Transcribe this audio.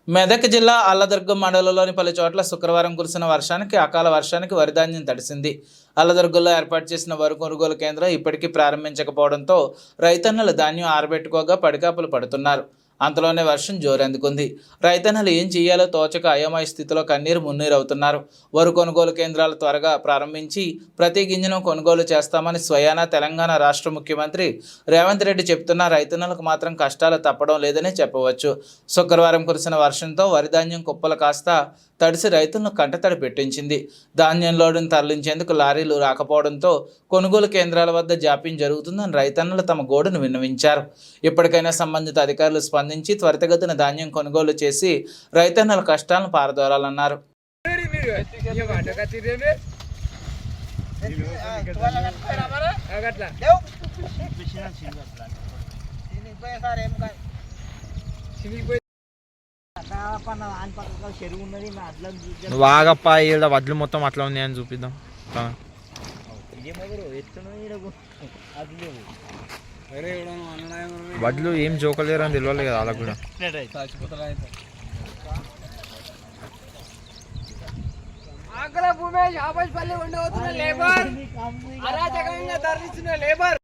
మెదక్ జిల్లా అల్లదుర్గం మండలంలోని పలు చోట్ల శుక్రవారం కురిసిన వర్షానికి అకాల వర్షానికి వరి ధాన్యం తడిసింది. అల్లదుర్గంలో ఏర్పాటు చేసిన వరి కొనుగోలు కేంద్రం ఇప్పటికీ ప్రారంభించకపోవడంతో రైతన్నలు ధాన్యం ఆరబెట్టుకోగా పడికాపులు పడుతున్నారు. అంతలోనే వర్షం జోరందుకుంది. రైతన్నలు ఏం చేయాలో తోచక అయోమయ స్థితిలో కన్నీరు మున్నీరవుతున్నారు. వరి కొనుగోలు కేంద్రాలు త్వరగా ప్రారంభించి ప్రతి గింజను కొనుగోలు చేస్తామని స్వయానా తెలంగాణ రాష్ట్ర ముఖ్యమంత్రి రేవంత్ రెడ్డి చెప్తున్న రైతన్నలకు మాత్రం కష్టాలు తప్పడం లేదని చెప్పవచ్చు. శుక్రవారం కురిసిన వర్షంతో వరి ధాన్యం కుప్పలు కాస్త తడిసి రైతులను కంటతడి పెట్టించింది. ధాన్యం లోడును తరలించేందుకు లారీలు రాకపోవడంతో కొనుగోలు కేంద్రాల వద్ద జాప్యం జరుగుతుందని రైతన్నలు తమ గోడును విన్నవించారు. ఇప్పటికైనా సంబంధిత అధికారులు స్పందించి త్వరితగతిన ధాన్యం కొనుగోలు చేసి రైతన్నల కష్టాలను పారదోలాలన్నారు. నువ్వు ఆగప్ప, ఈడ వడ్లు మొత్తం అట్లా ఉన్నాయని చూపిద్దాం. వడ్లు ఏం జోకలేరు అని తెలియాలి కదా వాళ్ళకు కూడా. భూమేష్ ఆపేపల్లి ఉండవుతున్న లేబర్ అరాచకంగా తరలిస్తున్న లేబర్